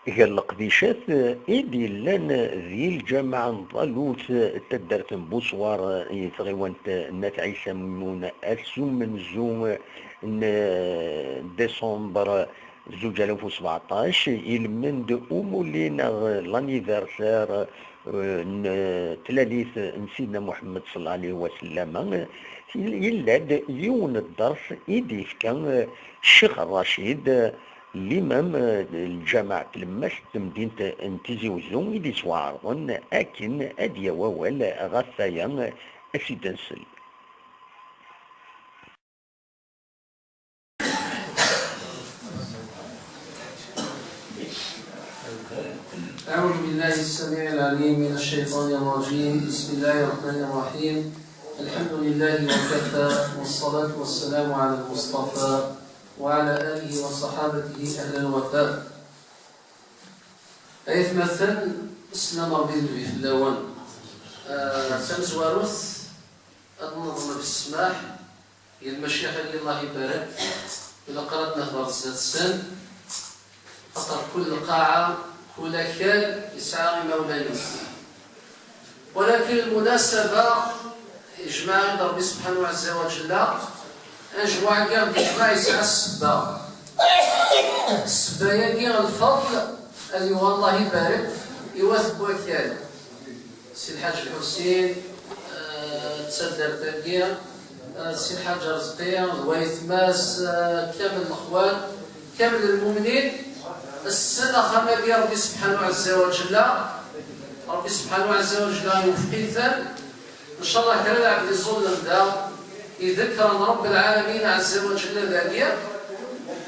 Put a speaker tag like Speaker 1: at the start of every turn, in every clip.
Speaker 1: هي القديشات إيدي لان ذي الجامعة نضالوت تدرت بوصوار يتغيوانت النات عيسى منون أسوم من زوم ديسمبر 2017 يلمن دو أمولينا لانيفرسار تلاليث سيدنا محمد صلى الله عليه وسلم يلاد يون الدرس إيدي كان الشيخ الرشيد الإمام الجامعة المس مدينة تيزي وزون إدي سوارون أكن أديا ووال غثايا أسيدنسل.
Speaker 2: أعوذ بالله السميع العليم من الشيطان الرجيم. بسم الله الرحمن الرحيم. الحمد لله وكفى، والصلاة والسلام على المصطفى وعلى آله وصحابته أهل الوفاء. أيثمثل سلام ربي في اللون سمزواروث النظم في السماح هي المشيخة اللي الله يبارك. إذا قرأت نهضر السن خطر كل قاعة كل كان يسعى مولانا، ولكن المناسبة إجماع عند ربي سبحانه عز وجل أجمع كاع الإجماع يسعى السبا يجي الفضل اللي والله يبارك يوثب وكال سي الحاج الحسين تسدر تاكيا سي الحاج رزقيا ويثماس كامل الأخوان كامل المؤمنين. السنة خما بيا ربي سبحانه عز وجل، ربي سبحانه عز وجل يوفقيثا إن شاء الله كلا العبد الظلم ذا يذكر رب العالمين عز وجل ذلك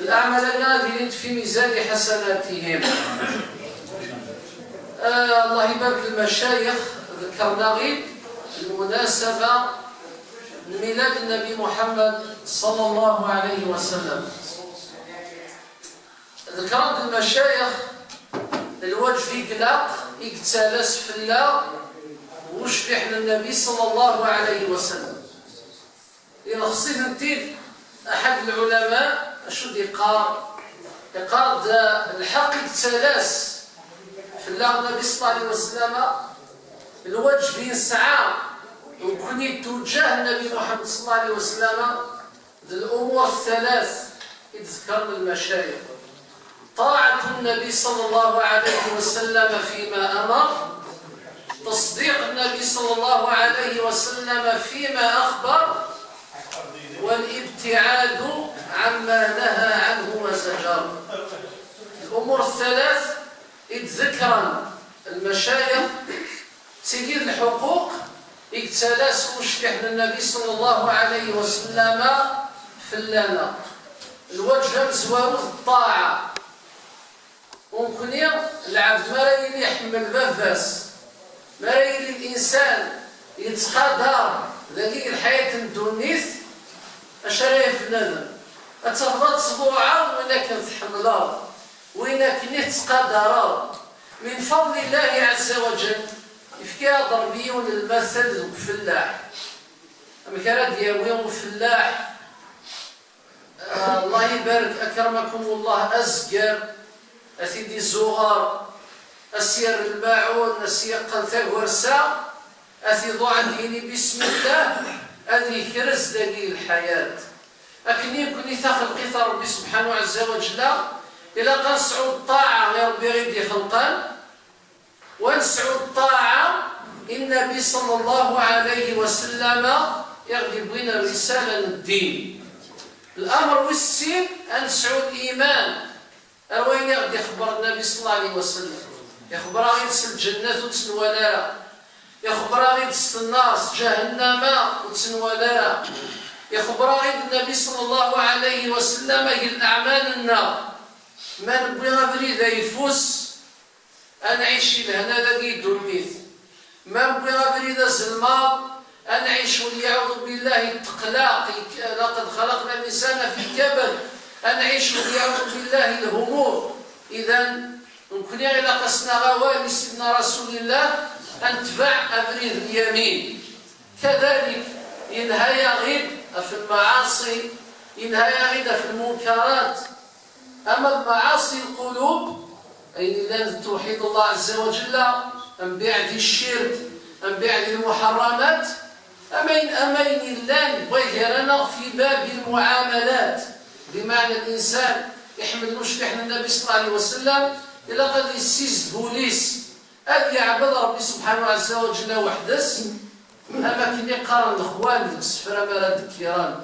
Speaker 2: الأعمال الذين في ميزان حسناتهم. الله يبارك المشايخ. ذكرنا غير المناسبة لميلاد النبي محمد صلى الله عليه وسلم. ذكرت المشايخ الوجه يقلق يقتلس في الله وشبح للنبي صلى الله عليه وسلم. إذا خصيت نتيب أحد العلماء أشد يقار الحق يقتلس في الله النبي صلى الله عليه وسلم الوجه ينسعى ويكون يتوجه النبي محمد صلى الله عليه وسلم الأمور الثلاث يذكرنا المشايخ: طاعة النبي صلى الله عليه وسلم فيما أمر، تصديق النبي صلى الله عليه وسلم فيما أخبر، والابتعاد عما نهى عنه وزجر. الأمور الثلاث يتذكرن المشايخ تجير الحقوق يكتلاس وشلح للنبي صلى الله عليه وسلم في اللنا الوجه مزوار الطاعة. ممكن العبد ما رايلي يحمل بفاس، ما رايلي الإنسان يتقدر ذلك الحياة الدنيث أشريف الندم أتفضل صبوعة وإنا كنتحملها وإنا كنتقدر من فضل الله عز وجل. يفكي ضربيون المثل ذو فلاح أما كان دياويون فلاح الله يبارك أكرمكم الله أزقر أثيدي الزغار أسير الماعون أسير قنثاق ورسا أثيضو عنديني بسم الله أذي كرز دقي الحياة. أكني يكون ثاخل قيث ربي سبحانه عز وجل إلى قنسعوا الطاعة غير بغيدي خلقان ونسعوا الطاعة النبي صلى الله عليه وسلم يغدي بنا رسالة الدين. الأمر والسين أنسعوا الإيمان أروين يغدي خبر النبي صلى الله عليه وسلم يخبر غير الجنة وتنولا، يخبر غير النار جهنم وتنولا، يخبر غير النبي صلى الله عليه وسلم الأعمال النار من بغى بريد يفوس أنا عيش لهنا لقي دميث من بغى بريد الزلمار أنا عيش وليعوذ بالله التقلاق لقد خلقنا الإنسان في كبد أنا عيش وليعوذ بالله الهموم. إذا ممكن إلى قصنا غوالي سيدنا رسول الله أن تبع أبريد اليمين. كذلك ينهى يغيب في المعاصي، ينهى يغيب في المنكرات. أما المعاصي القلوب أين لان توحيد الله عز وجل أم بعد الشرك أم بعد المحرمات أمين لان بغيرنا في باب المعاملات، بمعنى الإنسان يحمل مشكح النبي صلى الله عليه وسلم إلى قد يسيز بوليس أن يعبد ربي سبحانه عز وجل وحدس، أما كني قارن الأخوان ذيك السفرة مالا ذكيران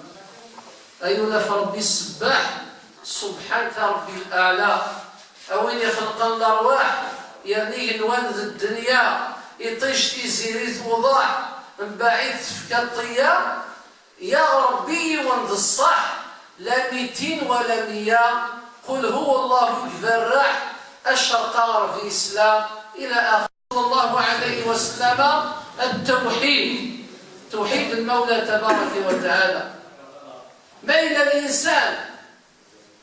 Speaker 2: أيونا فربي السباح سبحانك ربي الأعلى أوين يخلق الأرواح يرنيه نوان الدنيا يطيش تيزيري توضع من بعيد تفكى الطيا يا ربي وند الصح لا 200 ولا 100 قل هو الله الفراح الشرق غرب الإسلام إلى آخر. صلى الله عليه وسلم التوحيد، توحيد المولى تبارك وتعالى. بين الإنسان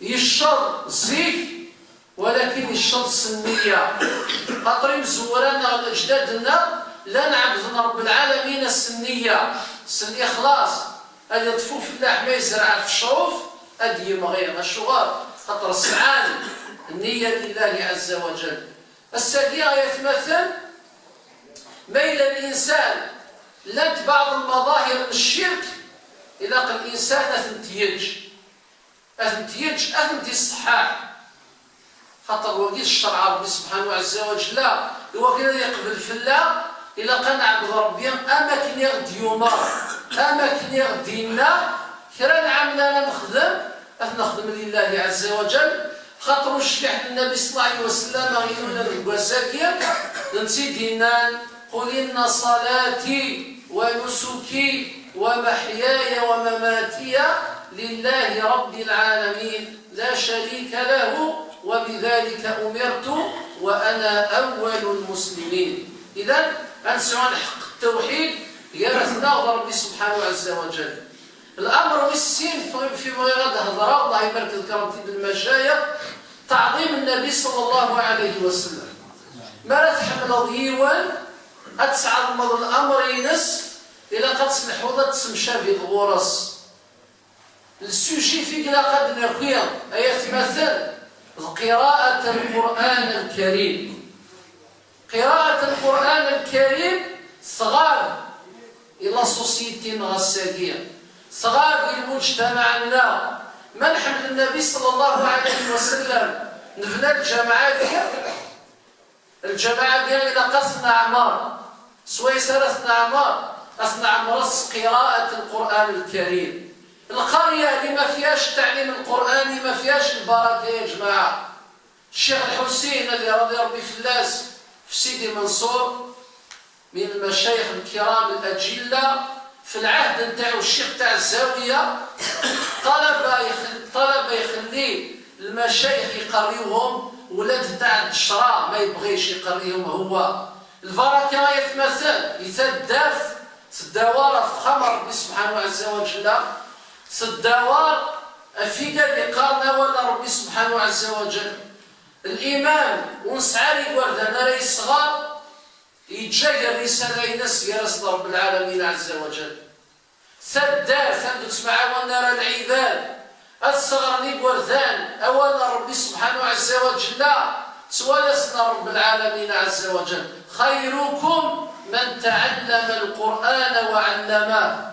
Speaker 2: يشر زيف ولكن يشر السنية، خاطر مزورانا أجدادنا لا نعبد رب العالمين السنية، الإخلاص هذا يطفو في اللحم ما يزرع في الشروف أدي مغير الشغال، خاطر السعان النية لله عز وجل. السقيرة يتمثل ميل الإنسان لد بعض المظاهر من الشرك إلى قل الإنسان أثنتيج الصحاح، خاطر وقيت الشرع ربي سبحانه عز وجل هو كذا يقبل في الله إلا قال عبد ربي أماكن يغدي يومر أماكن يغدي لنا كرا نعمل أنا نخدم لله عز وجل، خاطر الشيح النبي صلى الله عليه وسلم غيرنا الوساكير نسيدنا قل إن صلاتي ونسكي ومحياي ومماتي لله رب العالمين لا شريك له وبذلك أمرت وأنا أول المسلمين. إذن أنسعون حق التوحيد يرثنا ربي سبحانه عز وجل. الأمر والسين في مغيرات هضراء الله يبارك الكرامتي بالمشايخ تعظيم النبي صلى الله عليه وسلم. ما لا تحمل ضيوان أتسعى الأمر ينس إلى قد سنحوضة تسمشى بالغرس. السوشي في قلاقة نرقية أي مثل قراءة القرآن الكريم. قراءة القرآن الكريم صغار إلى سوسيتي غساقية، صغار المجتمعنا. منحمد النبي صلى الله عليه وسلم نبنى الجماعة ديال إلى قصنا عمار سويسرة أثنى عمار قراءة القرآن الكريم. القرية اللي ما فيهاش التعليم القرآني ما فيهاش البركة يا جماعة. الشيخ الحسين الذي رضي ربي فلاس في سيدي منصور من المشايخ الكرام الأجلة في العهد نتاعو الشيخ تاع الزاوية طلب يخلي المشايخ يقريوهم ولاد تاع الشراء ما يبغيش يقريهم هو. البركة يتمثل يتدار الدوار في خمر ربي سبحانه عز وجل الدوار في قال قالنا ولا ربي سبحانه عز وجل. الإمام ونسعى يقول أنا رئيس صغار يتجاهل الرسالة ينس يا رسول رب العالمين عز وجل. سدار ثندك تسمع ونرى العباد الصغر نيقول ذان أولا ربي سبحانه عز وجل سوالسنا رب العالمين عز وجل. خيركم من تعلم القرآن وعلمه.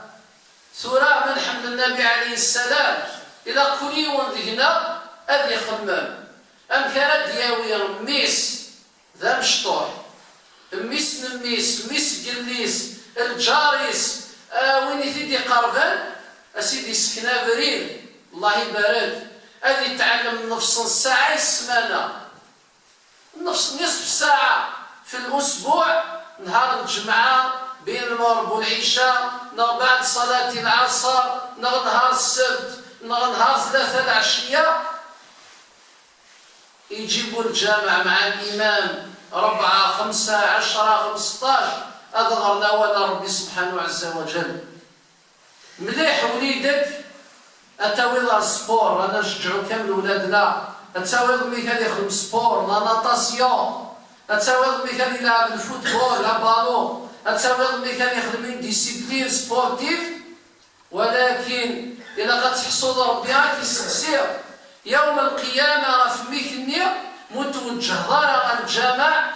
Speaker 2: سورة من حمد النبي عليه السلام إلى كل يوم ذهنا أذي خمام أم كانت دياوية ميس ذا مشطوح ميس نميس ميس قليس الجاريس وين يثيدي قربان أسيدي سكنابرين الله يبارك أذي تعلم نص ساعة السمانة نصف ساعة في الأسبوع نهار الجمعة بين المغرب والعشاء بعد صلاة العصر نهار السبت نهار 3 العشية يجيبوا الجامع مع الإمام 4 5 10 15 أظهرنا ولا ربي سبحانه عز وجل. مليح وليدك أتاوي له السبور أنا نشجعو كامل ولادنا أتاوي له مثال يخدم سبور لا ناطاسيون أتاوي له مثال يلعب الفوتبول لا بالون أتاوي له مثال يخدم ديسيبلين سبورتيف. ولكن إلا قد تحصل ربي كيسقسير يوم القيامة في ميكنيا متوجه ظهر الجماع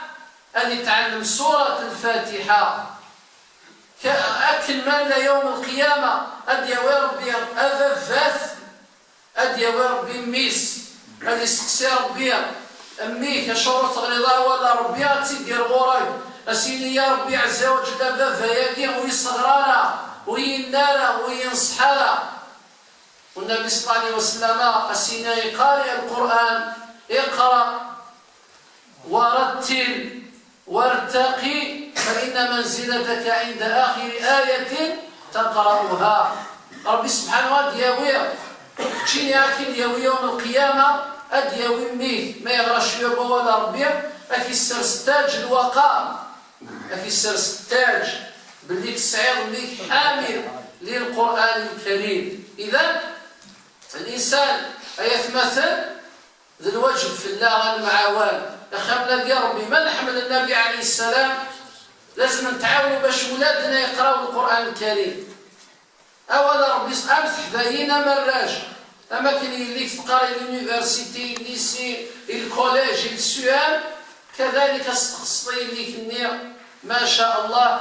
Speaker 2: أن يتعلم سورة الفاتحة كأكمل يوم القيامة أدي ربي أذفث أدي ربي ميس أدي سقسي ربي أميك شروط غلظة ولا ربي تدير غوراي أسيني يا ربي عز وجل فياقي ويصغرانا وينانا وينصحانا. والنبي صلى الله عليه وسلم أسيني قارئ القرآن اقرأ ورتل وارتقي فإن منزلتك عند آخر آية تقرأها. ربي سبحانه وتعالى تجيني أكل يوم القيامة أدياوي ميه ما يغرش يبا ولا ربي أكي السرستاج الوقام أكي السرستاج باللي تسعير ليك حامل للقرآن الكريم. إذا الإنسان يتمثل ذي الوجه في الله المعاون يخمنا يا ربي ما نحمل النبي عليه السلام لازم نتعاونوا باش ولادنا يقراوا القرآن الكريم. أولا ربي أمثح ذاينا مراج أما كان يليك تقرأ اليونيفرسيتي الليسي الكوليج السؤال كذلك استخصصي ليك ما شاء الله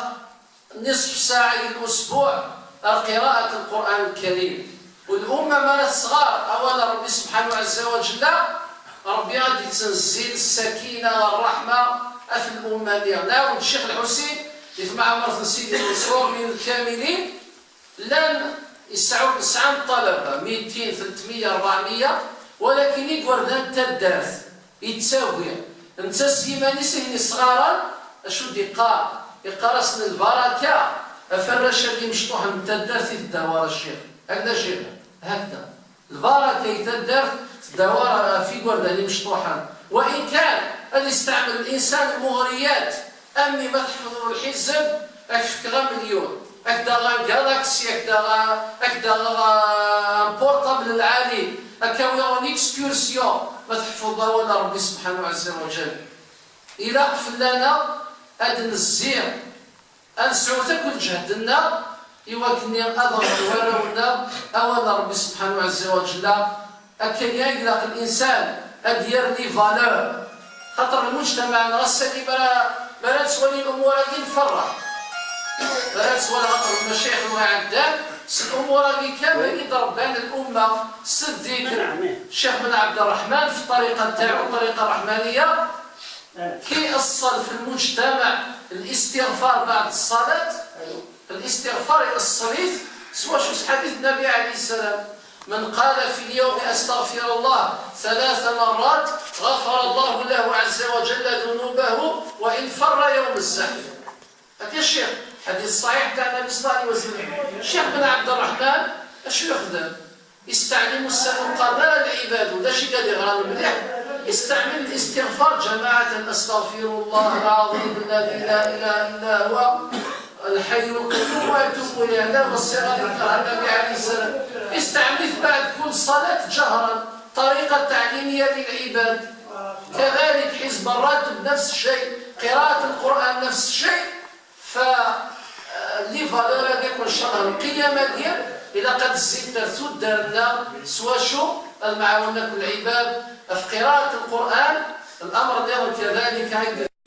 Speaker 2: نصف ساعة الأسبوع قراءة القرآن الكريم. والأمة مال الصغار أولا ربي سبحانه عز وجل ربي غادي تنزل السكينة والرحمة في الأمة ديالنا. والشيخ الحسين مع مرة سيدي المنصور من الكاملين لن يسعوا 9 طلبة 200 300 400 ولكن يقول انت الدرس يتساوي انت سيماني سهني صغارا اشو ديقا يقرصن البركة افرش اللي مشطوح انت الدرس يتدور الشيخ هكذا شيخ هكذا البركة يتدرس تدور في قردة اللي مشطوحا. وإن كان اللي يستعمل الإنسان المغريات أمي ما تحفظوا الحزب أكفك غا مليون أكدا غا جالاكسي أكدا غا بورتابل العالي أكاوي غا إكسكورسيون ما تحفظها ولا ربي سبحانه عز وجل. إلا قفل لنا أد نزير أنسعو تاكل جهدنا يوكني أضر وراونا أولا ربي سبحانه عز وجل أكن يقلق الإنسان أدير لي فالور خاطر المجتمع نرسل بلا تسولي الأمور هذه نفرح بلا تسولي خاطر المشايخ وعدان الأمور هذه كامل يضرب بين الأمة سد ذكر الشيخ بن عبد الرحمن في الطريقة تاعو الطريقة الرحمانية كي أصل في المجتمع الاستغفار بعد الصلاة الاستغفار إلى الصلاة سوى شو حديث النبي عليه السلام من قال في اليوم أستغفر الله 3 مرات غفر الله له عز وجل ذنوبه وإن فر يوم الزحف. هذا الشيخ حديث صحيح تاع النبي صلى الله عليه وسلم. الشيخ بن عبد الرحمن اش يخدم؟ يستعمل مقابلة العباد ودا شي قال يغرى مليح يستعمل الاستغفار جماعة أستغفر الله العظيم الذي لا إله إلا هو الحي القيوم ويتوب إليه. هذا هو الصيغة اللي ذكرها النبي عليه السلام. استعمل بعد كل صلاة جهرا طريقة تعليمية للعباد. كذلك حزب الراتب نفس الشيء قراءة القرآن نفس الشيء. فاللي فالور هذاك والشهر القيامة ديال إذا قد زيد ترثود دارنا سوا شو المعاونة العباد في قراءة القرآن الأمر ديال كذلك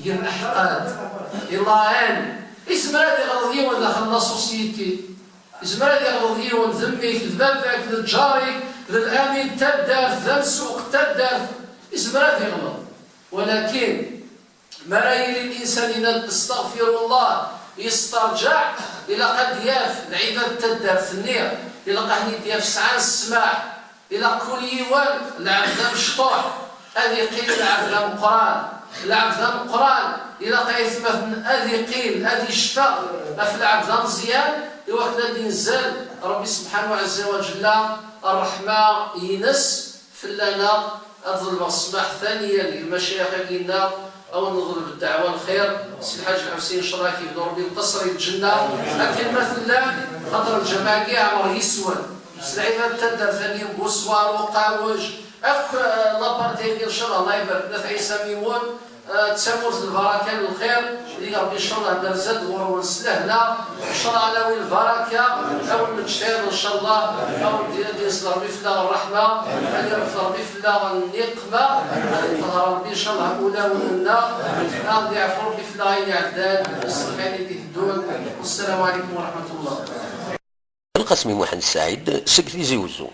Speaker 2: هي الأحقاد إلاهان اسم هذه غضيون داخل لا سوسيتي اسم هذه غضيون ذميك ذبابك ذجارك ذالامين تدار ذا السوق تدار اسم هذه غلط. ولكن مرايل الإنسان إن استغفر الله يسترجع إلى قد ياف العباد تدار في النير إلى قد ياف سعان السماع إلى كل يوان العبد مشطوح هذه قيل العبد القرآن العبد القرآن إلى قيث مثلا هذه قيل هذه شفاء في العبد مزيان يوقت الذي نزل ربي سبحانه عز وجل الرحمة ينس في لنا أظل الصباح ثانيا للمشايخ قلنا أو نظل بالدعوة الخير سي الحاج الحسين الشراكي بدور ربي القصر الجنة. لكن مثلا خاطر الجماعة كاع عمر يسود العباد تدر ثانيا بوسوار وقاوج لابارتي ديال شرع الله يبارك لنا في عيسى ميمون تسموت البركه للخير اللي ربي ان شاء الله درزد ونسلهنا ان شاء الله على وين البركه او المجتهد ان شاء الله او ديال ربي في الله الرحمه اللي ربي في الله النقمه طهر ربي ان شاء الله اولا ولنا راضي يعفو ربي في الله عين عداد الصحيح اللي الدول. والسلام عليكم ورحمه الله.
Speaker 3: القاسمي محمد السعيد سكتي زيوزو.